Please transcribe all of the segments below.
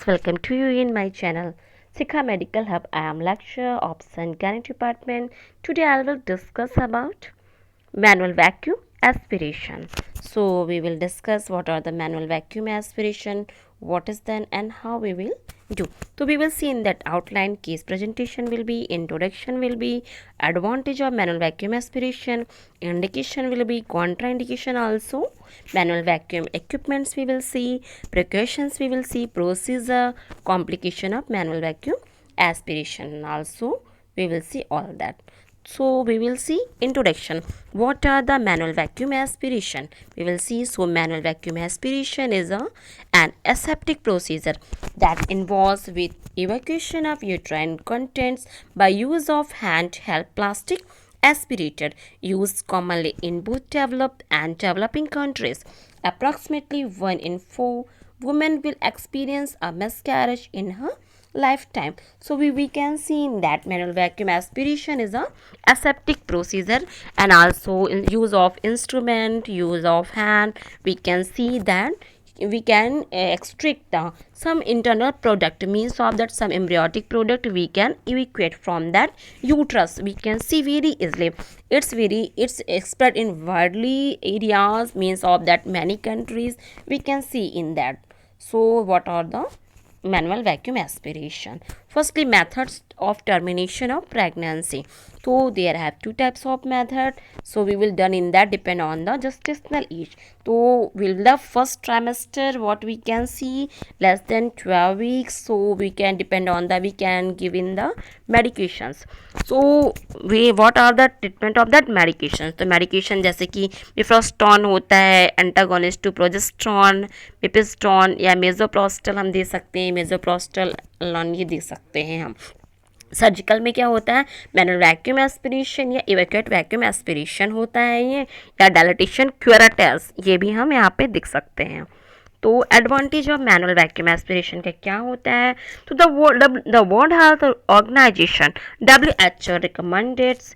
welcome to you in my channel Sikha Medical Hub. I am lecturer option Gynec department. Today I will discuss about manual vacuum aspiration. So we will discuss what are the manual vacuum aspiration, what is then and how we will do. So we will see in that outline case presentation will be, introduction will be, advantage of manual vacuum aspiration, indication will be, contraindication also, manual vacuum equipments we will see, precautions we will see, procedure, complication of manual vacuum aspiration also we will see all that. So we will see introduction. What are the manual vacuum aspiration? We will see. So manual vacuum aspiration is an aseptic procedure that involves with evacuation of uterine contents by use of handheld plastic aspirator used commonly in both developed and developing countries. Approximately 1 in 4 women will experience a miscarriage in her lifetime. So we can see in that manual vacuum aspiration is a aseptic procedure, and also in use of instrument, use of hand, we can see that we can extract some internal product, means of that some embryonic product we can evacuate from that uterus. We can see very easily. It's spread in widely areas, means of that many countries we can see in that. So what are the manual vacuum aspiration? Firstly, methods of termination of pregnancy. So there have two types of method. So we will done in that depend on the gestational age. So will the first trimester, what we can see, less than 12 weeks. So we can depend on the, we can give in the medications. So we what are the treatment of that medications? तो medication जैसे कि मिफ्रोस्टॉन होता है, antagonist to progesterone, मिपिस्टॉन या मेजोप्रोस्टल हम दे सकते हैं, मेजोप्रोस्टल ये दे सकते हैं हम. सर्जिकल में क्या होता है, मैनुअल वैक्यूम एस्पिरेशन या इवैक्यूएट वैक्यूम एस्पिरेशन होता है ये, या डायलिटेशन क्यूराटेस, ये भी हम यहाँ पे दिख सकते हैं. तो advantage of manual vacuum aspiration का क्या होता है? तो the world health organisation WHO recommends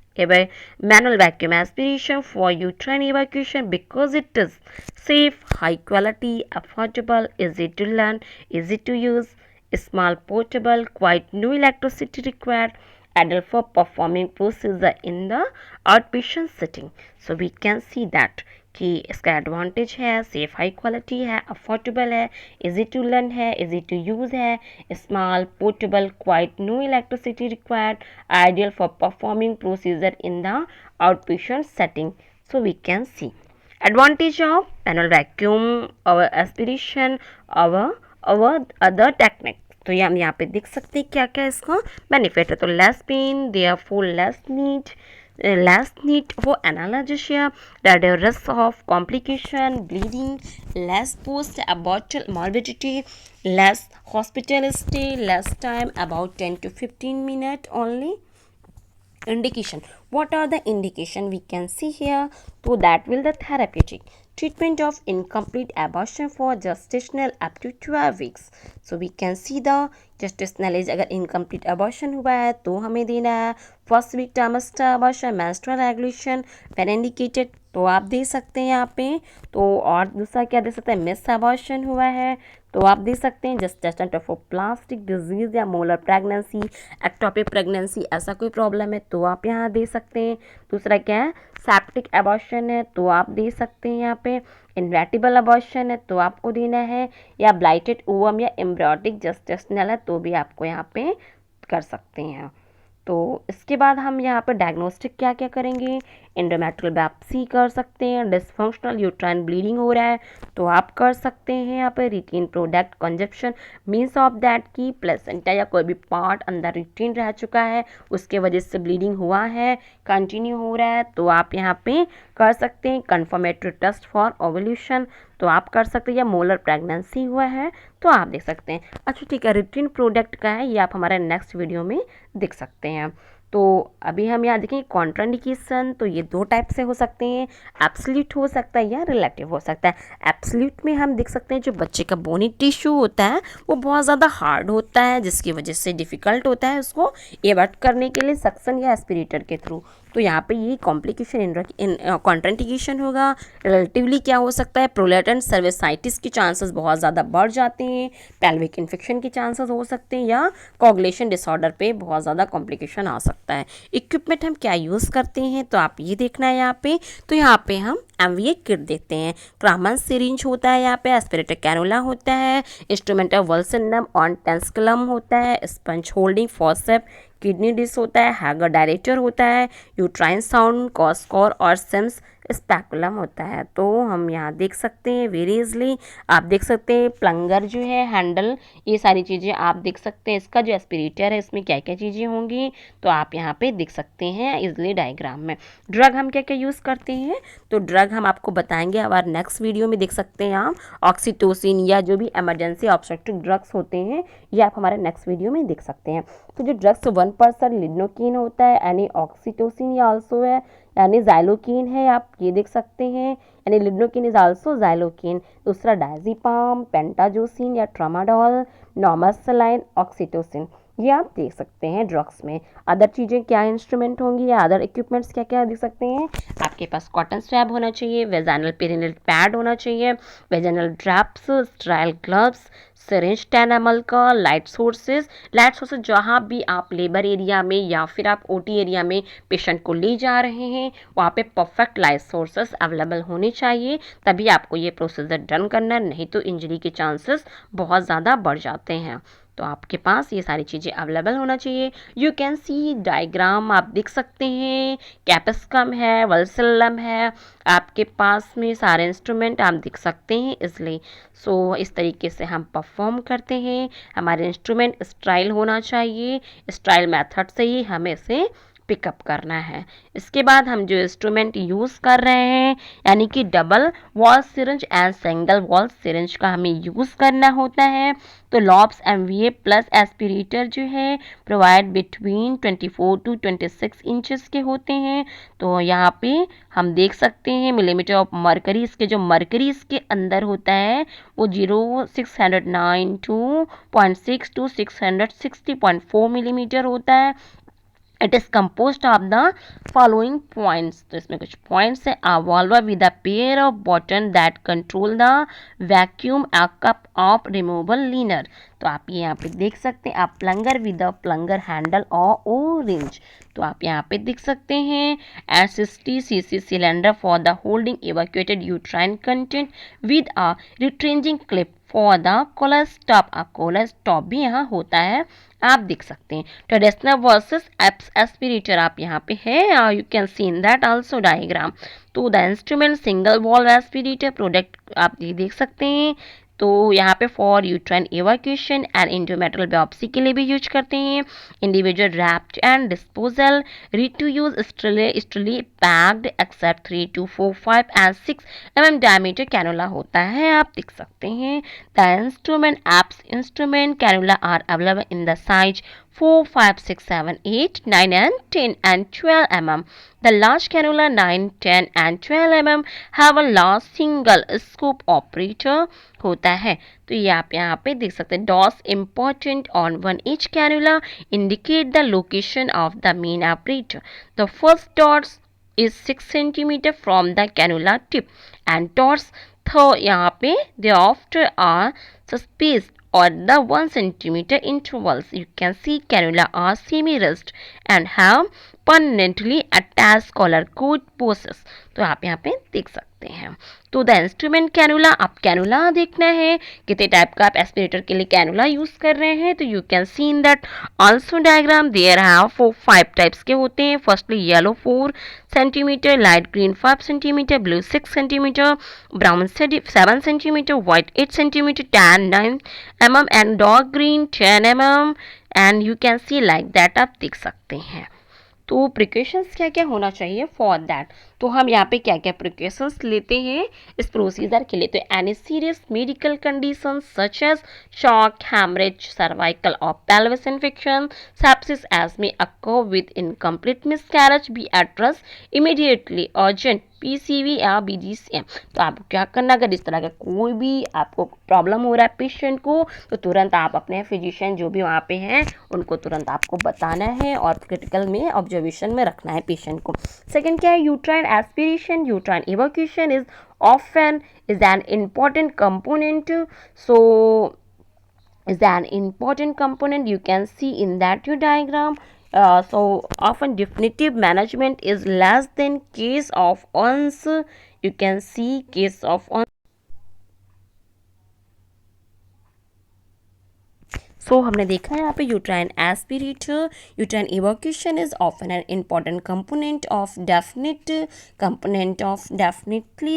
manual vacuum aspiration for uterine evacuation because it is safe, high quality, affordable, easy to learn, easy to use, small, portable, quite no electricity required, ideal for performing procedure in the outpatient setting. So we can see that कि इसका advantage है, safe high quality है, affordable है, easy to learn है, easy to use है, small, portable, quiet no electricity required, ideal for performing procedure in the outpatient setting. So we can see advantage of manual vacuum our aspiration our other technique. तो ये हम यहाँ पे देख सकते हैं क्या क्या इसका बेनिफिट है. तो less pain, therefore less need for analgesia, greater risk of complication, bleeding, less post-abortal morbidity, less hospital stay, less time, about 10 to 15 minutes only. Indication. What are the indication we can see here? So that will the therapeutic treatment of incomplete abortion for gestational up to 12 weeks. So we can see the gestational age, अगर incomplete abortion हुआ है तो हमें देना है. First week trimester abortion, menstrual regulation when indicated तो आप दे सकते हैं यहाँ पे. तो और दूसरा क्या दे सकते हैं, मिस अबॉर्शन हुआ है तो आप दे सकते हैं जेस्टेशनल ट्रोफोप्लास्टिक डिजीज़ या मोलर प्रेगनेंसी, एक्टोपिक प्रेगनेंसी, ऐसा कोई प्रॉब्लम है तो आप यहाँ दे सकते हैं. दूसरा क्या है, सेप्टिक अबॉर्शन है तो आप दे सकते हैं यहाँ पे. इन्वेटिबल अबॉर्शन है तो आपको देना है, या ब्लाइटेड ओवम या एम्ब्रियोटिक जेस्टेशनल है तो भी आपको यहाँ पे कर सकते हैं. तो इसके बाद हम यहाँ पर डायग्नोस्टिक क्या क्या करेंगे, एंडोमेट्रियल बायोप्सी कर सकते हैं, डिसफंक्शनल यूट्राइन ब्लीडिंग हो रहा है तो आप कर सकते हैं यहाँ पर retained product conception, means of that कि प्लेसेंटा या कोई भी पार्ट अंदर रिटेन रह चुका है उसके वजह से ब्लीडिंग हुआ है, कंटिन्यू हो रहा है तो आप यहाँ पे कर सकते हैं. कन्फर्मेटरी टेस्ट फॉर ओवल्यूशन तो आप कर सकते हैं, या मोलर प्रेगनेंसी हुआ है तो आप देख सकते हैं. अच्छा ठीक है, रिटेन प्रोडक्ट का है ये आप हमारे नेक्स्ट वीडियो में देख सकते हैं. तो अभी हम यहाँ देखेंगे कॉन्ट्राइंडिकेशन. तो ये दो टाइप से हो सकते हैं, एब्सोल्यूट हो सकता है या रिलेटिव हो सकता है. एब्सोल्यूट में हम देख सकते हैं जो बच्चे का बोनी टिश्यू होता है वो बहुत ज़्यादा हार्ड होता है जिसकी वजह से डिफ़िकल्ट होता है उसको एवर्ट करने के लिए सक्शन या एस्पिरेटर के थ्रू. तो यहाँ पे ये कॉम्प्लिकेशन इन कॉन्ट्राइंडिकेशन होगा। रिलेटिवली क्या हो सकता है, प्रोलेटेंट सर्विसाइटिस के चांसेस बहुत ज़्यादा बढ़ जाते हैं, पेल्विक इन्फेक्शन के चांसेस हो सकते हैं, या कोगुलेशन डिसऑर्डर पे बहुत ज़्यादा कॉम्प्लिकेशन आ सकता है। इक्विपमेंट हम क्या यूज़ करते हैं, तो आप ये देखना है यहाँ पे। तो यहाँ पे हम MVA किट देते हैं। क्रामन सिरिंज होता है, यहाँ पे एस्पिरेटर कैनुला होता है, इंस्ट्रूमेंटल वल्सिनम ऑन टेंस्कुलम होता है, sponge holding forcep, kidney dish होता है, हैगर डायरेक्टर होता है, यूट्राइन साउंड, कॉस्कोर और सिम्स स्पैकुलम होता है। तो हम यहाँ देख सकते हैं वेरी इजली, आप देख सकते हैं प्लंगर जो है, हैंडल, ये सारी चीज़ें आप देख सकते हैं। इसका जो एस्पिरेटर है इसमें क्या क्या चीज़ें होंगी तो आप यहाँ पे देख सकते हैं इजली डायग्राम में। ड्रग हम क्या क्या यूज़ करते हैं, तो ड्रग हम आपको बताएंगे हमारे नेक्स्ट वीडियो में, देख सकते हैं आप ऑक्सीटोसिन या जो भी इमरजेंसी ऑब्स्ट्रक्टिव ड्रग्स होते हैं ये आप हमारे नेक्स्ट वीडियो में देख सकते हैं। तो जो ड्रग्स 1% लिडोकेन होता है, यानी ऑक्सीटोसिन या आल्सो है, यानी जाइलोकिन है, आप ये देख सकते हैं, यानी लिडोकेन इज आल्सो जाइलोकिन। दूसरा डायजीपाम, पेंटाजोसिन या ट्रामाडोल, नॉर्मल सलाइन, ऑक्सीटोसिन, ये आप देख सकते हैं ड्रग्स में। अदर चीज़ें क्या इंस्ट्रूमेंट होंगी या अदर इक्विपमेंट्स क्या क्या देख सकते हैं, आपके पास कॉटन स्वैब होना चाहिए, वेजाइनल पेरिनेल पैड होना चाहिए, vaginal drapes, sterile gloves, syringe 10 ml का, लाइट सोर्सेज जहाँ भी आप लेबर एरिया में या फिर आप OT एरिया में पेशेंट को ले जा रहे हैं वहाँ पे परफेक्ट लाइट सोर्सेज अवेलेबल होने चाहिए, तभी आपको ये प्रोसीजर डन करना, नहीं तो इंजरी के चांसेस बहुत ज़्यादा बढ़ जाते हैं। तो आपके पास ये सारी चीज़ें अवेलेबल होना चाहिए। यू कैन सी डायग्राम आप देख सकते हैं, कैप्सिकम है, वल्सलम है, आपके पास में सारे इंस्ट्रूमेंट आप देख सकते हैं इसलिए। सो इस तरीके से हम परफॉर्म करते हैं। हमारे इंस्ट्रूमेंट स्टाइल होना चाहिए, स्टाइल मेथड से ही हमें इसे पिकअप करना है। इसके बाद हम जो इंस्ट्रूमेंट यूज़ कर रहे हैं यानी कि double wall syringe and single wall syringe का हमें यूज़ करना होता है। तो लॉब्स MVA प्लस एस्पिरेटर जो है प्रोवाइड बिटवीन 24 to 26 इंचेस के होते हैं। तो यहाँ पे हम देख सकते हैं मिलीमीटर ऑफ मरकरी, इसके जो मरकरी इसके अंदर होता है वो 609.2.6 to 660.4 मिलीमीटर होता है। It is compose of the following points, तो इसमें कुछ पॉइंट्स है। A valve with a pair of button that control the vacuum, a cup of removal liner, तो आप ये यहाँ पे देख सकते हैं। आप plunger with a plunger handle और ओरेंज, तो आप यहाँ पे देख सकते हैं। And 60cc cylinder for the holding evacuated uterine content with a retaining clip for the collar stop, a collar stop भी यहाँ होता है, आप देख सकते हैं। ट्रेडिशनल वर्सेस एस्पिरेटर आप यहाँ पे है, you can see in that also diagram. तो the instrument single valve aspirator product आप ये देख सकते हैं। तो यहाँ पे for uterine evacuation and endometrial biopsy के लिए भी यूज करते हैं। Individual wrapped and disposal, ready to use sterilely packed except 3 to 4, 5 and 6 mm diameter cannula होता है, आप देख सकते हैं। The instrument apps instrument cannula are available in the size 4, 5, 6, 7, 8, 9 and 10 and 12 mm. The large cannula 9, 10 and 12 mm have a large single scope operator होता है। तो ये आप यहाँ पे देख सकते हैं। Dots important on one each cannula indicate the location of the main operator. The first dots is 6 cm from the cannula tip and dots यहाँ पे thereafter are spaced or the 1 cm intervals. You can see cannula are semi-rest and have permanently attached collar coat poses. तो आप यहाँ पे देख सकते हैं। तो द इंस्ट्रूमेंट कैनुला, आप कैनुला देखना है कितने टाइप का आप एस्पिरेटर के लिए कैनुला यूज कर रहे हैं, तो you can see in that also diagram there have 5 types के होते हैं। Firstly yellow 4 centimetre, light green 5 centimetre, blue 6 centimetre, brown 7 centimetre, white 8 centimetre, tan 9 mm and dark green 10 mm and you can see like that, आप देख सकते हैं। तो precautions क्या क्या होना चाहिए फॉर दैट, तो हम यहाँ पे क्या क्या प्रिकॉशंस लेते हैं इस प्रोसीजर के लिए। तो any serious medical condition such as shock, haemorrhage, cervical और pelvis infection, sepsis as may occur with incomplete miscarriage be addressed immediately, urgent PCV या BDCM। तो आपको क्या करना, अगर इस तरह का कोई भी आपको प्रॉब्लम हो रहा है पेशेंट को, तो तुरंत आप अपने फिजिशियन जो भी वहाँ पे हैं उनको तुरंत आपको बताना है और क्रिटिकल में ऑब्जर्वेशन में रखना है पेशेंट को। सेकंड क्या है, uterine aspiration, uterine evacuation is often is an important component. So is an important component, you can see in that your diagram. So often definitive management is less than case of once, you can see case of once। So हमने देखा है यहाँ पे uterine aspirator, uterine evacuation is often an important component of definitely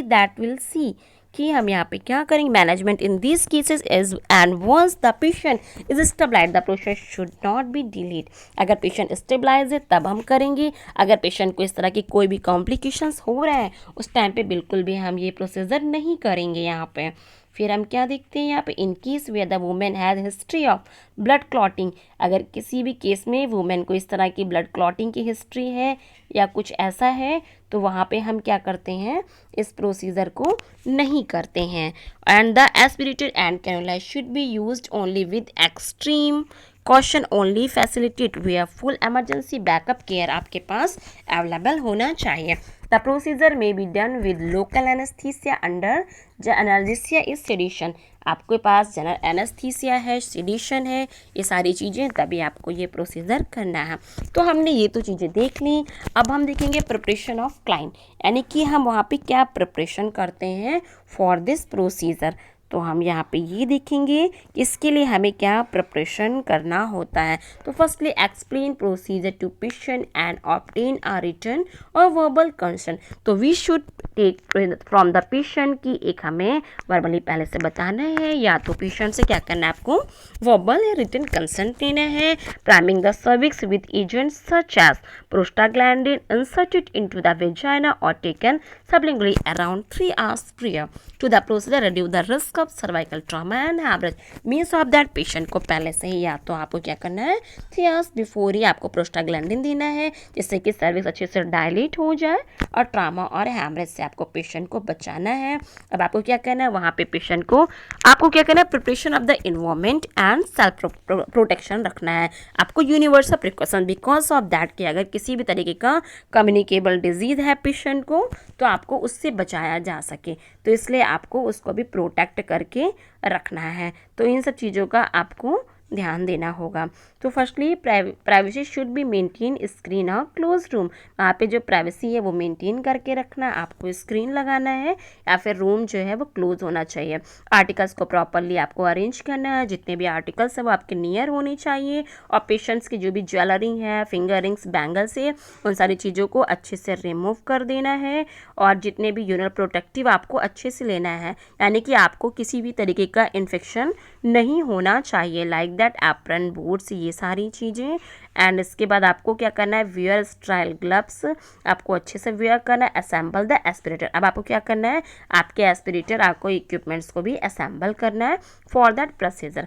that will see कि हम यहाँ पे क्या करेंगे, management in this cases is and once the patient is stabilise the process should not be delayed. अगर patient stabilise है तब हम करेंगे, अगर पेशेंट को इस तरह की कोई भी कॉम्प्लिकेशंस हो रहा है उस टाइम पे बिल्कुल भी हम ये प्रोसीजर नहीं करेंगे यहाँ पे। फिर हम क्या देखते हैं यहाँ पे, in case where the women has history of blood clotting, अगर किसी भी केस में वुमेन को इस तरह की ब्लड क्लॉटिंग की हिस्ट्री है या कुछ ऐसा है तो वहाँ पे हम क्या करते हैं, इस प्रोसीजर को नहीं करते हैं। And the aspirated and cannula should be used only with extreme caution, only facilitate where full emergency backup care आपके पास अवेलेबल होना चाहिए। The procedure may be done with local anaesthesia under the analgesia is sedation, आपके पास general anaesthesia है, sedation है, ये सारी चीज़ें तभी आपको ये प्रोसीजर करना है। तो हमने ये तो चीज़ें देख ली, अब हम देखेंगे प्रिपरेशन ऑफ क्लाइंट, यानी कि हम वहाँ पे क्या प्रिपरेशन करते हैं फॉर दिस प्रोसीजर। तो हम यहाँ पे ये देखेंगे कि इसके लिए हमें क्या प्रिपरेशन करना होता है। तो firstly explain procedure to patient and obtain a written और वर्बल कंसेंट। तो we should take from the patient की एक हमें वर्बली पहले से बताना है, या तो पेशेंट से क्या करना है आपको वर्बल या रिटन कंसेंट लेना है। Priming the cervix with agent such as prostaglandin inserted into the vagina और taken sublingually around 3 hours prior to the procedure reduce the risk of cervical trauma and hemorrhage। Means of that patient को पहले से ही या तो आपको क्या करना है 3 hours बिफोर ही आपको प्रोस्टाग्लैंडिन देना है, जिससे कि सर्विक्स अच्छे से डायलेट हो जाए और ट्रामा और हैमरेज से आपको पेशेंट को बचाना है। अब आपको क्या करना है, वहाँ पे पेशेंट को आपको क्या करना है, preparation of the environment and self protection रखना है। आपको universal precaution because of that कि अगर किसी भी तरीके का कम्युनिकेबल डिजीज़ है पेशेंट को तो आपको उससे बचाया जा सके, तो इसलिए आपको उसको भी प्रोटेक्ट करके रखना है। तो इन सब चीज़ों का आपको ध्यान देना होगा। तो firstly privacy should be maintain screen और क्लोज रूम, वहाँ पे जो प्राइवेसी है वो मेंटेन करके रखना, आपको स्क्रीन लगाना है या फिर रूम जो है वो क्लोज होना चाहिए। आर्टिकल्स को प्रॉपरली आपको अरेंज करना है, जितने भी आर्टिकल्स है वो आपके नियर होने चाहिए, और पेशेंट्स की जो भी ज्वेलरी है, फिंगर रिंग्स, बैंगल्स है, उन सारी चीज़ों को अच्छे से रिमूव कर देना है, और जितने भी यूरिनल प्रोटेक्टिव आपको अच्छे से लेना है, यानी कि आपको किसी भी तरीके का इन्फेक्शन नहीं होना चाहिए, लाइक दैट एप्रन, बूट्स, ये सारी चीज़ें। एंड इसके बाद आपको क्या करना है, वियर स्टाइल ग्लव्स आपको अच्छे से वियर करना है। असेंबल द एस्पिरेटर, अब आपको क्या करना है, आपके एस्पिरेटर आपको इक्विपमेंट्स को भी असेंबल करना है फॉर दैट प्रोसीजर।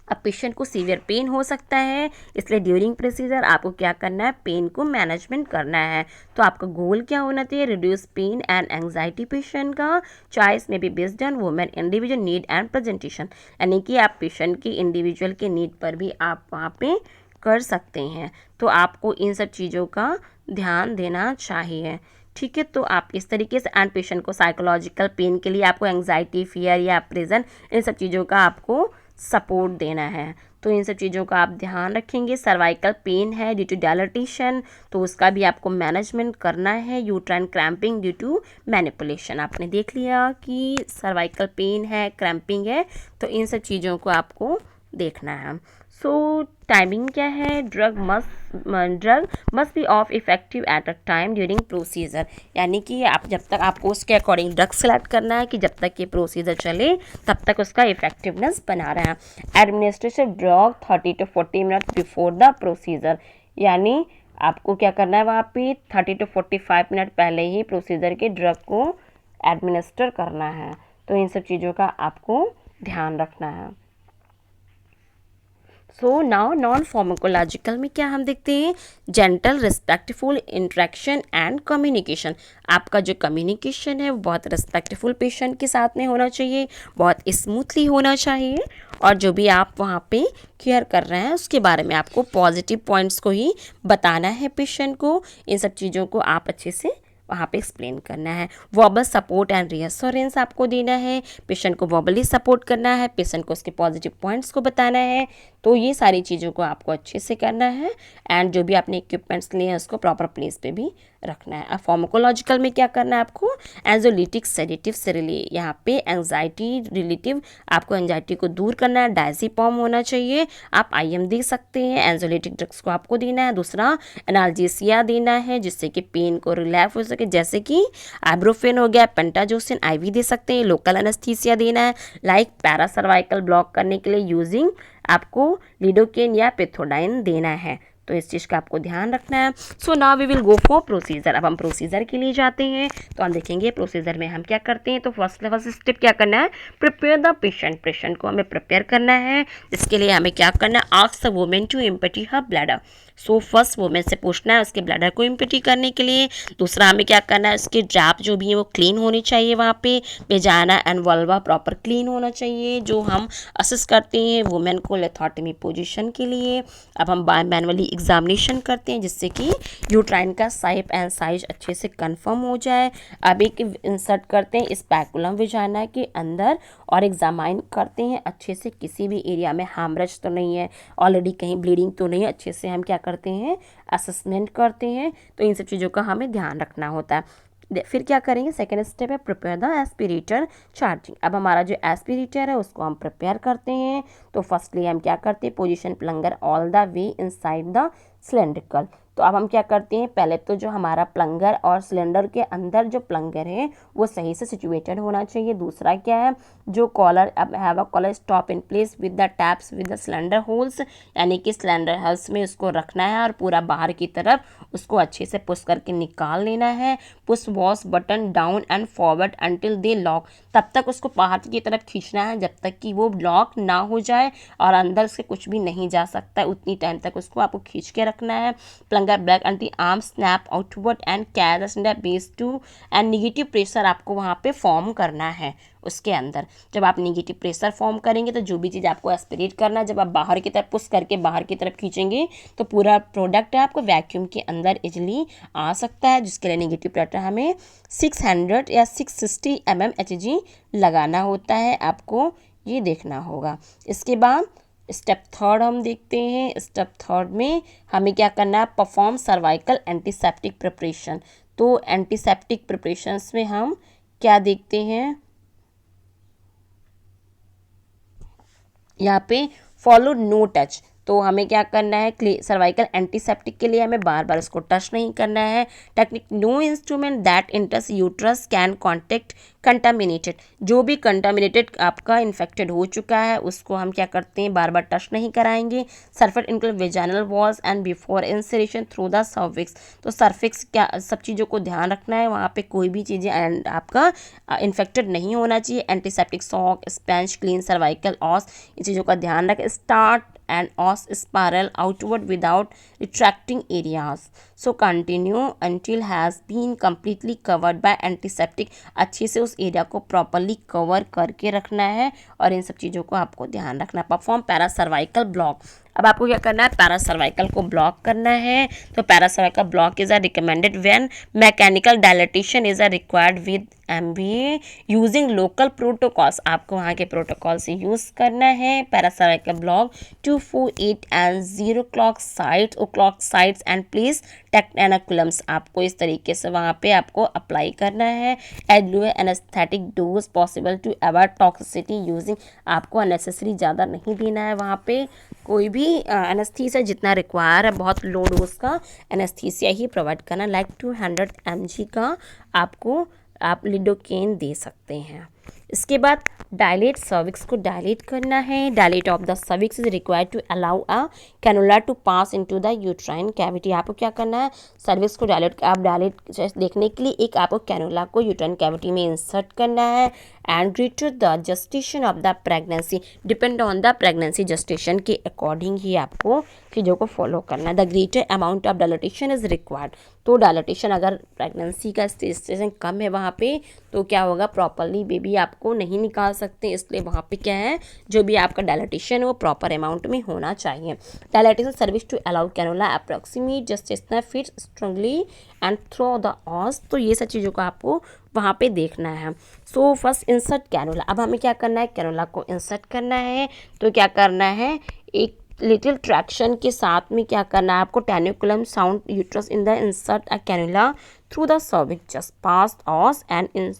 अब पेशेंट को सीवियर पेन हो सकता है, इसलिए ड्यूरिंग प्रोसीजर आपको क्या करना है, पेन को मैनेजमेंट करना है। तो आपका गोल क्या होना चाहिए, reduce pain and anxiety patient का। चॉइस में be based on women individual need and presentation, यानी कि आप पेशेंट की इंडिविजुअल के नीड पर भी आप वहाँ पे कर सकते हैं। तो आपको इन सब चीज़ों का ध्यान देना चाहिए, ठीक है। तो आप इस तरीके से, एंड पेशेंट को साइकोलॉजिकल पेन के लिए आपको एंग्जाइटी, फियर या प्रेजेंट, इन सब चीज़ों का आपको सपोर्ट देना है। तो इन सब चीज़ों का आप ध्यान रखेंगे। सर्वाइकल पेन है ड्यू टू डायलिटेशन, तो उसका भी आपको मैनेजमेंट करना है। Uterine cramping due to manipulation, आपने देख लिया कि सर्वाइकल पेन है, क्रैम्पिंग है, तो इन सब चीज़ों को आपको देखना है। सो टाइमिंग क्या है, drug must be of effective at a time during procedure, यानी कि आप जब तक आपको उसके अकॉर्डिंग ड्रग सेलेक्ट करना है कि जब तक ये प्रोसीजर चले तब तक उसका इफेक्टिवनेस बना रहा है। Administration drug 30 to 40 minute before the procedure, यानी आपको क्या करना है, वहाँ पे 30 to 45 मिनट पहले ही प्रोसीजर के ड्रग को एडमिनिस्टर करना है। तो इन सब चीज़ों का आपको ध्यान रखना है। सो नाउ नॉन फार्माकोलॉजिकल में क्या हम देखते हैं, gentle respectful interaction and communication. आपका जो कम्युनिकेशन है वो बहुत रिस्पेक्टफुल पेशेंट के साथ में होना चाहिए, बहुत स्मूथली होना चाहिए, और जो भी आप वहाँ पे केयर कर रहे हैं उसके बारे में आपको पॉजिटिव पॉइंट्स को ही बताना है पेशेंट को। इन सब चीज़ों को आप अच्छे से वहाँ पे एक्सप्लेन करना है। वर्बल सपोर्ट एंड रिएश्योरेंस आपको देना है, पेशेंट को वर्बली सपोर्ट करना है, पेशेंट को उसके पॉजिटिव पॉइंट्स को बताना है। तो ये सारी चीज़ों को आपको अच्छे से करना है, एंड जो भी आपने इक्विपमेंट्स लिए हैं उसको प्रॉपर प्लेस पे भी रखना है। अब फार्माकोलॉजिकल में क्या करना है आपको, एंजोलिटिक सेडेटिव से रिले, यहाँ पे एंजाइटी रिलेटिव आपको एंजाइटी को दूर करना है, डायज़ेपाम होना चाहिए, आप आईएम दे सकते हैं, एंजोलिटिक ड्रग्स को आपको देना है। दूसरा एनाल्जेसिया देना है जिससे कि पेन को रिलैक्स हो सके, जैसे कि आइब्रोफेन हो गया, पेंटाजोसिन आईवी दे सकते हैं। लोकल एनेस्थीसिया देना है लाइक पैरासर्वाइकल ब्लॉक करने के लिए यूजिंग आपको लिडोकेन या पेथोडाइन देना है। तो इस चीज़ का आपको ध्यान रखना है। So now we will go for procedure. अब हम प्रोसीजर के लिए जाते हैं, तो हम देखेंगे प्रोसीजर में हम क्या करते हैं। तो फर्स्ट स्टेप क्या करना है, प्रिपेयर द पेशेंट। पेशेंट को हमें प्रिपेयर करना है, इसके लिए हमें क्या करना है, ask the women to empty her bladder. So first women से पूछना है उसके ब्लैडर को एम्पटी करने के लिए। दूसरा हमें क्या करना है, उसके ड्रैप जो भी है वो क्लीन होनी चाहिए, वहाँ पे वेजाना एंड वल्वा प्रॉपर क्लीन होना चाहिए। जो हम असिस्ट करते हैं वुमेन को लेथोटमी पोजीशन के लिए। अब हम मैनुअली एग्जामिनेशन करते हैं जिससे कि यूट्राइन का शेप एंड साइज अच्छे से कंफर्म हो जाए। अब एक इंसर्ट करते हैं स्पैकुलम वेजाना के अंदर और एग्जामाइन करते हैं अच्छे से, किसी भी एरिया में हैमरेज तो नहीं है, ऑलरेडी कहीं ब्लीडिंग तो नहीं, अच्छे से हम क्या करते हैं, असेसमेंट करते हैं। तो इन सब चीज़ों का हमें ध्यान रखना होता है। फिर क्या करेंगे, सेकेंड स्टेप है प्रिपेयर द एस्पिरेटर चार्जिंग। अब हमारा जो एस्पिरेटर है उसको हम प्रिपेयर करते हैं। तो फर्स्टली हम क्या करते हैं, position plunger all the way inside the cylindrical. तो अब हम क्या करते हैं, पहले तो जो हमारा प्लंगर और सिलेंडर के अंदर जो प्लंगर है वो सही से सिचुएटेड होना चाहिए। दूसरा क्या है, जो कॉलर, अब have a collar stop in place with the taps with the cylinder holes, यानी कि सिलेंडर होल्स में उसको रखना है और पूरा बाहर की तरफ उसको अच्छे से पुश करके निकाल लेना है। Push wash button down and forward until they lock, तब तक उसको बाहर की तरफ खींचना है जब तक कि वो लॉक ना हो जाए और अंदर से कुछ भी नहीं जा सकता है, उतनी टाइम तक उसको आपको खींच के रखना है। Plunger back and the arm snap outward and carry the cylinder base to, and negative pressure आपको वहाँ पे फॉर्म करना है उसके अंदर। जब आप निगेटिव प्रेशर फॉर्म करेंगे तो जो भी चीज़ आपको एस्पिरेट करना है, जब आप बाहर की तरफ पुश करके बाहर की तरफ खींचेंगे तो पूरा प्रोडक्ट है आपको वैक्यूम के अंदर इजली आ सकता है, जिसके लिए निगेटिव प्रेशर हमें 600 या 660 mmHg लगाना होता है, आपको ये देखना होगा। इसके बाद स्टेप थर्ड हम देखते हैं। स्टेप थर्ड में हमें क्या करना है, परफॉर्म सर्वाइकल एंटीसेप्टिक प्रिपरेशन। तो एंटीसेप्टिक प्रिपरेशंस में हम क्या देखते हैं, यहाँ पे फॉलो नो टच। तो हमें क्या करना है, सर्वाइकल एंटीसेप्टिक के लिए हमें बार बार उसको टच नहीं करना है। Technique, no instrument that enters uterus can contact contaminated. जो भी कंटामिनेटेड आपका इन्फेक्टेड हो चुका है उसको हम क्या करते हैं, बार बार टच नहीं कराएंगे। Surface include vaginal walls and before insertion through the cervix. तो सर्फिक्स क्या, सब चीज़ों को ध्यान रखना है, वहाँ पे कोई भी चीज़ें आपका इन्फेक्टेड नहीं होना चाहिए। Antiseptic soak, sponge, clean cervical os, इन चीज़ों का ध्यान रखें। Start and os spiral outward without retracting areas. So continue until has been completely covered by antiseptic. अच्छे से उस एरिया को प्रॉपरली कवर करके रखना है और इन सब चीज़ों को आपको ध्यान रखना है। Perform paracervical block. अब आपको क्या करना है, पैरासर्वाइकल को ब्लॉक करना है। तो paracervical block is a recommended when mechanical dilatation is a required with MBA using local protocols. आपको वहाँ के प्रोटोकॉल से यूज़ करना है। Paracervical block 2, 4, 8 and 0 o'clock sites and please tenaculums. आपको इस तरीके से वहाँ पे आपको अप्लाई करना है। Add low anaesthetic dose possible to avoid toxicity using. आपको अननेसेसरी ज़्यादा नहीं देना है वहाँ पे, कोई भी एनेस्थीसिया जितना रिक्वायर है, बहुत लो डोज का एनेस्थीसिया ही प्रोवाइड करना। लाइक 200 mg का आपको आप लिडोकेन दे सकते हैं। इसके बाद डायलेट सर्विक्स को डायलेट करना है। Dilate of the cervix is required to allow a cannula to pass into the uterine cavity. आपको क्या करना है, सर्विक्स को डायलेट, आप डायलेट देखने के लिए एक आपको कैनुला को यूट्राइन कैविटी में इंसर्ट करना है। And greater the gestation of the pregnancy, depend on the pregnancy gestation के अकॉर्डिंग ही आपको चीज़ों को फॉलो करना है। The greater amount of dilatation is required, तो डायलेटेशन अगर प्रेगनेंसी का स्टेशन कम है वहाँ पे तो क्या होगा, प्रॉपरली बेबी आपको नहीं निकाल सकते, इसलिए वहाँ पे क्या है, जो भी आपका डायलेटेशन है वो प्रॉपर अमाउंट में होना चाहिए। Dilatation cervix to allow cannula approximate gestational fit strongly and through the os, तो ये सब चीज़ों को आपको वहाँ पे देखना है। सो फर्स्ट इंसर्ट कैनुला, अब हमें क्या करना है, कैनुला को इंसर्ट करना है। तो क्या करना है, एक लिटिल ट्रैक्शन के साथ में क्या करना है आपको, tenaculum sound uterus in the insert a cannula through the cervix just pass os and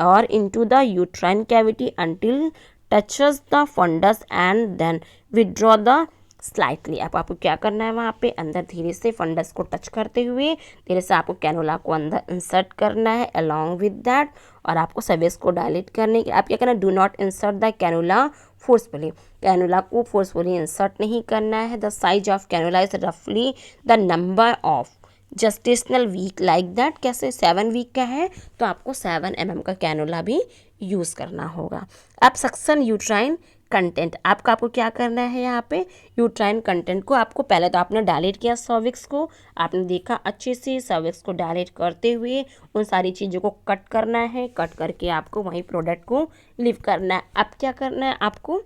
और into the uterine cavity until touches the fundus and then withdraw the slightly. अब आपको क्या करना है, वहाँ पे अंदर धीरे से फंडस को टच करते हुए धीरे से आपको कैनुला को अंदर इंसर्ट करना है अलॉन्ग विद दैट, और आपको सर्विस को डायलेट करने के आप क्या करना है, do not insert the cannula forcefully, cannula को फोर्सफुली इंसर्ट नहीं करना है। The size of cannula is रफली the number of gestational week like that, कैसे 7 वीक का है तो आपको 7 mm का कैनुला भी यूज़ करना होगा। अब सक्शन यूट्राइन कंटेंट, आपको क्या करना है, यहाँ पे यूट्राइन कंटेंट को आपको पहले तो आपने डायलेट किया सर्विक्स को, आपने देखा अच्छे से, सर्विक्स को डायलेट करते हुए उन सारी चीज़ों को कट करना है, कट करके आपको वहीं प्रोडक्ट को लीव करना है। अब क्या करना है, आपको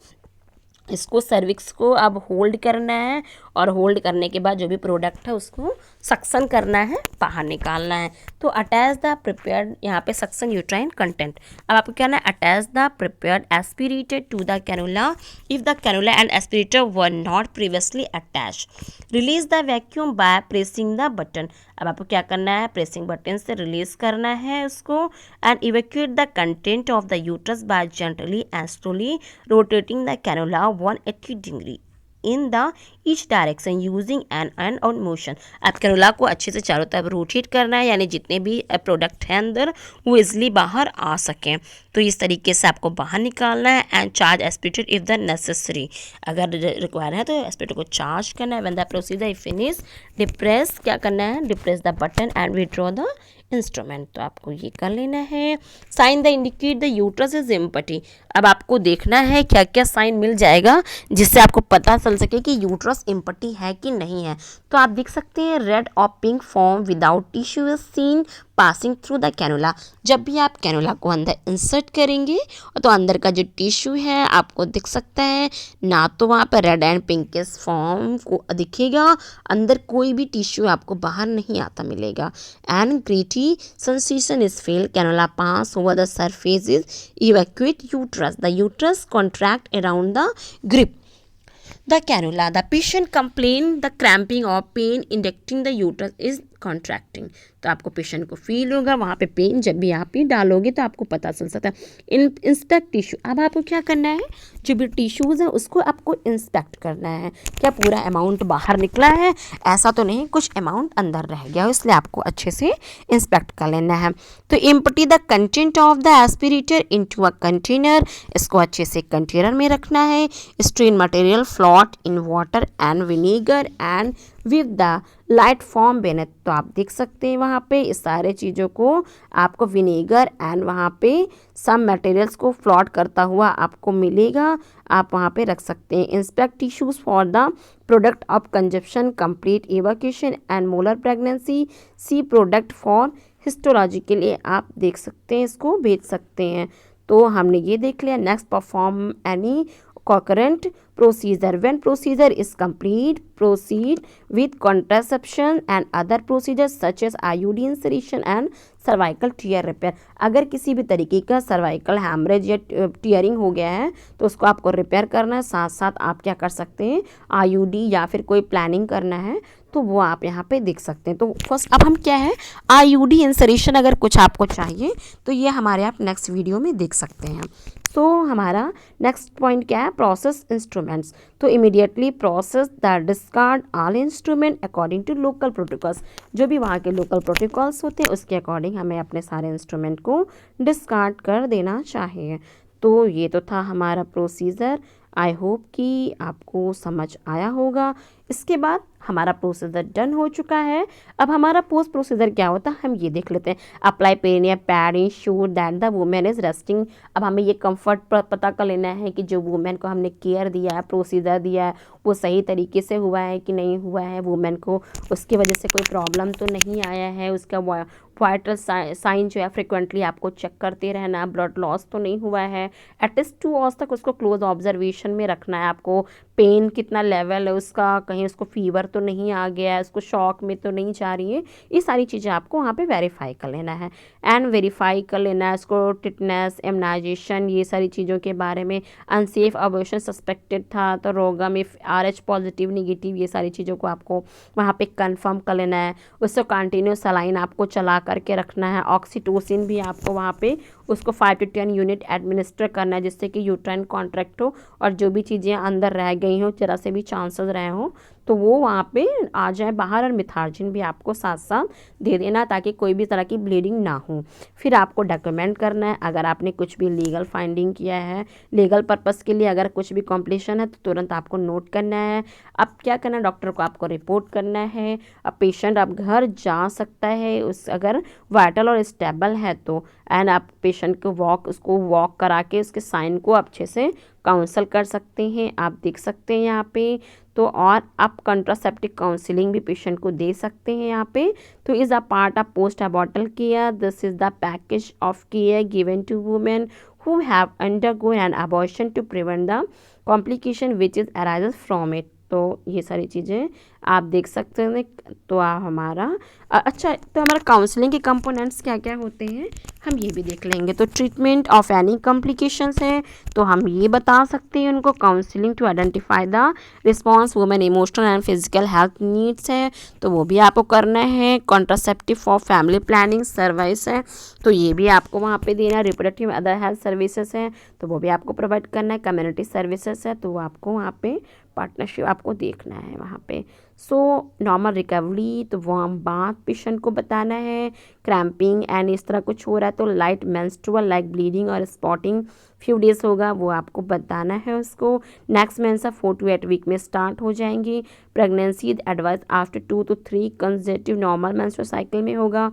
इसको सर्विक्स को अब होल्ड करना है, और होल्ड करने के बाद जो भी प्रोडक्ट है उसको सक्शन करना है, बाहर निकालना है। तो अटैच द प्रिपेयर्ड, यहाँ पे सक्शन यूट्राइन कंटेंट, अब आपको क्या करना है, attach the prepared aspirated to the cannula if the cannula and aspirator were not previously attach, release the vacuum by pressing the button. अब आपको क्या करना है, प्रेसिंग बटन से रिलीज करना है उसको, and evacuate the content of the uterus by gently and slowly rotating the cannula 180 degree in the each direction using an on motion. आप कैनुला को अच्छे से चारों तरफ रोटेट करना है, यानी जितने भी प्रोडक्ट हैं अंदर वो इजली बाहर आ सकें। तो इस तरीके से आपको बाहर निकालना है। And charge aspirator if the necessary, अगर रिक्वायर है तो एस्पिरेटर को चार्ज करना है। When the procedure is finish, depress, क्या करना है, depress the button and withdraw the instrument. तो आपको ये कर लेना है। Sign the indicate the uterus is empty, अब आपको देखना है क्या क्या साइन मिल जाएगा जिससे आपको पता चल सके कि यूट्रस एम्प्टी है कि नहीं है। तो आप देख सकते हैं रेड और pink form without tissue is seen passing through the cannula. जब भी आप कैनुला को अंदर इंसर्ट करेंगे तो अंदर का जो टिश्यू है आपको दिख सकता है, ना तो वहाँ पर रेड एंड पिंकिश फॉर्म को दिखेगा, अंदर कोई भी टिश्यू आपको बाहर नहीं आता मिलेगा। And gritty sensation is felt, cannula pass over the surface is evacuate uterus, the uterus contract around the grip the cannula. The patient complain the cramping or pain inducting the uterus is contracting. तो आपको patient को feel होगा वहाँ पे pen, जब भी आप ही डालोगे तो आपको पता चल सकता है। इंस्पेक्ट टिश्यू, अब आपको क्या करना है, जो भी टिश्यूज़ है उसको आपको इंस्पेक्ट करना है, क्या पूरा अमाउंट बाहर निकला है, ऐसा तो नहीं कुछ अमाउंट अंदर रह गया हो, इसलिए आपको अच्छे से इंस्पेक्ट कर लेना है। तो empty the content of the aspirator into a container, इसको अच्छे से कंटेनर में रखना है। Strain material float in water and vinegar and with the light form beneath, तो आप देख सकते हैं वहाँ पे इस सारे चीज़ों को आपको विनेगर एंड वहाँ पे सब मटेरियल्स को फ्लॉट करता हुआ आपको मिलेगा, आप वहाँ पे रख सकते हैं। Inspect tissues for the product of conception, complete evacuation and molar pregnancy, see product for histology के लिए आप देख सकते हैं, इसको भेज सकते हैं। तो हमने ये देख लिया। Next, perform any concurrent procedure. When procedure is complete, proceed with contraception and other procedures such as IUD insertion and cervical tear repair. अगर किसी भी तरीके का सर्वाइकल हैमरेज या टीयरिंग हो गया है तो उसको आपको रिपेयर करना है, साथ साथ आप क्या कर सकते हैं, IUD या फिर कोई प्लानिंग करना है तो वो आप यहाँ पे देख सकते हैं। तो फर्स्ट अब हम क्या है, IUD इंसरेशन अगर कुछ आपको चाहिए तो ये हमारे आप नेक्स्ट वीडियो में देख सकते हैं। तो हमारा नेक्स्ट पॉइंट क्या है, प्रोसेस इंस्ट्रूमेंट। इंस्ट्रूमेंट्स, तो immediately process the discard all instrument according to local protocols. जो भी वहाँ के लोकल प्रोटोकॉल्स होते हैं उसके अकॉर्डिंग हमें अपने सारे इंस्ट्रूमेंट को डिस्कार्ड कर देना चाहिए। तो ये तो था हमारा प्रोसीजर। आई होप कि आपको समझ आया होगा। इसके बाद हमारा प्रोसीजर डन हो चुका है। अब हमारा पोस्ट प्रोसीजर क्या होता है हम ये देख लेते हैं। Apply perineal pad ensure that the women is resting. अब हमें ये कंफर्ट पता कर लेना है कि जो वुमेन को हमने केयर दिया है, प्रोसीजर दिया है, वो सही तरीके से हुआ है कि नहीं हुआ है, वुमेन को उसकी वजह से कोई प्रॉब्लम तो नहीं आया है, उसका वाइटल साइन जो है फ्रिक्वेंटली आपको चेक करते रहना, ब्लड लॉस तो नहीं हुआ है, एटलीस्ट 2 आवर्स तक उसको क्लोज ऑब्जर्वेशन में रखना है आपको। पेन कितना लेवल है उसका, कहीं उसको फीवर तो नहीं आ गया है, उसको शॉक में तो नहीं जा रही है, ये सारी चीज़ें आपको वहाँ पे वेरीफाई कर लेना है। एंड वेरीफाई कर लेना है उसको टिटनेस, इम्यूनाइजेशन, ये सारी चीज़ों के बारे में। अनसेफ अबॉर्शन सस्पेक्टेड था तो रोगा में RH पॉजिटिव नेगेटिव, ये सारी चीज़ों को आपको वहाँ पे कंफर्म कर लेना है। उसको कंटिन्यू सलाइन आपको चला करके रखना है। ऑक्सीटोसिन भी आपको वहाँ पे उसको 5 to 10 यूनिट एडमिनिस्टर करना है, जिससे कि यूट्राइन कॉन्ट्रैक्ट हो और जो भी चीज़ें अंदर रह गई हों, जरा से भी चांसेस रहे हों तो वो वहाँ पे आ जाए बाहर। और मिथार्जिन भी आपको साथ साथ दे देना ताकि कोई भी तरह की ब्लीडिंग ना हो। फिर आपको डॉक्यूमेंट करना है। अगर आपने कुछ भी लीगल फाइंडिंग किया है, लीगल पर्पस के लिए अगर कुछ भी कॉम्प्लिकेशन है तो तुरंत आपको नोट करना है। अब क्या करना है, डॉक्टर को आपको रिपोर्ट करना है। अब पेशेंट आप घर जा सकता है उस अगर वाइटल और स्टेबल है तो। एंड आप पेशेंट को उसको वॉक करा के उसके साइन को अच्छे से काउंसल कर सकते हैं। आप देख सकते हैं यहाँ पे। तो और आप कंट्रासेप्टिव काउंसलिंग भी पेशेंट को दे सकते हैं यहाँ पे। तो is a part of post abortion care, this is the package of care given to women who have undergone an abortion to prevent the complication which is arises from it। तो ये सारी चीज़ें आप देख सकते हैं। तो हमारा अच्छा, तो हमारा काउंसलिंग के कंपोनेंट्स क्या क्या होते हैं हम ये भी देख लेंगे। तो ट्रीटमेंट ऑफ एनी कॉम्प्लिकेशंस है तो हम ये बता सकते हैं उनको। Counselling to identify the response women emotional and physical health needs है तो वो भी आपको करना है। Contraceptive for family planning service है तो ये भी आपको वहाँ पे देना है। रिप्रोडक्टिव अदर हेल्थ सर्विसेज हैं तो वो भी आपको प्रोवाइड करना है। कम्युनिटी सर्विसेज है तो वो आपको वहाँ पे पार्टनरशिप आपको देखना है वहाँ पे। सो नॉर्मल रिकवरी तो वार्म बाथ पेशेंट को बताना है। क्रैम्पिंग एंड इस तरह कुछ हो रहा है तो लाइट मेंस्ट्रुअल लाइक ब्लीडिंग और स्पॉटिंग फ्यू डेज होगा वो आपको बताना है उसको। नेक्स्ट मेंस 4 to 8 वीक में स्टार्ट हो जाएंगी। Pregnancy advice after 2 to 3 consecutive normal menstrual cycle में होगा।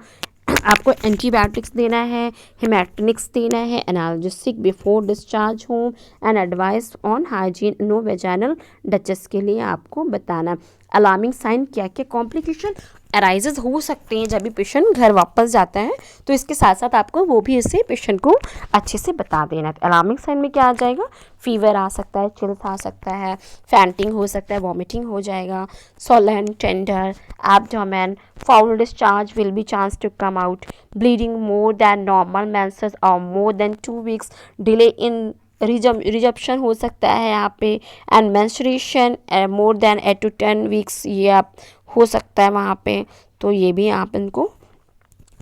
आपको एंटीबायोटिक्स देना है, हेमेटोनिक्स देना है, analgesic before discharge home and advice on hygiene no vaginal douches के लिए आपको बताना। अलार्मिंग साइन क्या क्या कॉम्प्लिकेशन अराइजेज हो सकते हैं जब भी पेशेंट घर वापस जाता है तो इसके साथ साथ आपको वो भी इसे पेशेंट को अच्छे से बता देना है। तो अलार्मिंग साइन में क्या आ जाएगा, फीवर आ सकता है, चिल्स आ सकता है, फैंटिंग हो सकता है, वॉमिटिंग हो जाएगा, swollen tender abdomen, foul discharge will be chance to come out, bleeding more than normal menses और more than 2 weeks, delay in resumption हो सकता है यहाँ पे, and menstruation more than 8 to 10 weeks ये आप हो सकता है वहाँ पे। तो ये भी आप इनको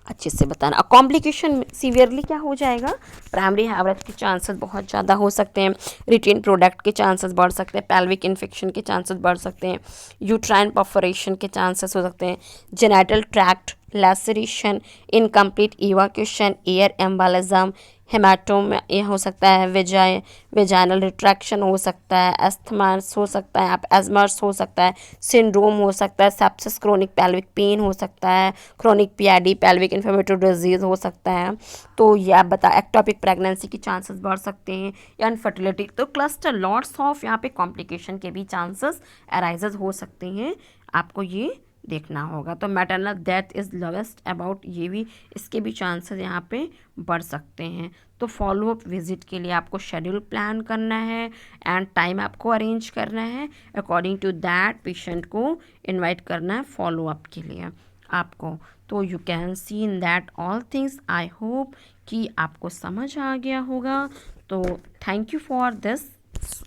अच्छे से बताना। कॉम्प्लिकेशन सीवियरली क्या हो जाएगा, प्राइमरी हेमरेज के चांसेस बहुत ज़्यादा हो सकते हैं, रिटेन प्रोडक्ट के चांसेस बढ़ सकते हैं, पेल्विक इन्फेक्शन के चांसेस बढ़ सकते हैं, यूट्राइन परफोरेशन के चांसेस हो सकते हैं, genital tract laceration, incomplete evacuation, air embolism, haematoma ये हो सकता है, वेजाइनल रिट्रैक्शन हो सकता है, एस्थमास हो सकता है, आप एजमर्स हो सकता है, सिंड्रोम हो सकता है, सेप्सिस, क्रोनिक पेल्विक पेन हो सकता है, chronic PID pelvic inflammatory disease हो सकता है। तो ये आप बता एक्टोपिक प्रेगनेंसी के चांसेस बढ़ सकते हैं या इनफर्टिलिटी। तो क्लस्टर लॉट्स ऑफ यहाँ पे कॉम्प्लिकेशन के भी चांसेस अराइजेज हो सकते हैं, आपको ये देखना होगा। तो maternal death is lowest about, ये भी इसके भी चांसेस यहाँ पे बढ़ सकते हैं। तो फॉलोअप विजिट के लिए आपको शेड्यूल प्लान करना है एंड टाइम आपको अरेंज करना है। अकॉर्डिंग टू दैट पेशेंट को इनवाइट करना है फॉलोअप के लिए आपको। तो you can see in that all things. I hope कि आपको समझ आ गया होगा। तो thank you for this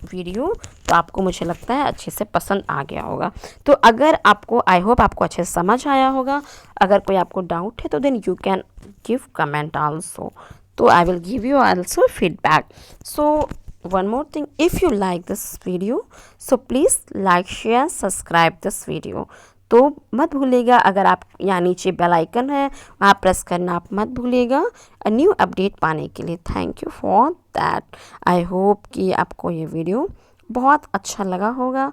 video. तो आपको मुझे लगता है अच्छे से पसंद आ गया होगा। तो अगर आपको आई होप आपको अच्छे से समझ आया होगा। अगर कोई आपको डाउट है तो then you can give comment also. तो I will give you also feedback. So one more thing, if you like this video, so please like, share, subscribe this video. तो मत भूलिएगा, अगर आप यहाँ नीचे बेल आइकन है वहाँ प्रेस करना आप मत भूलिएगा न्यू अपडेट पाने के लिए। Thank you for that. I hope कि आपको ये वीडियो बहुत अच्छा लगा होगा।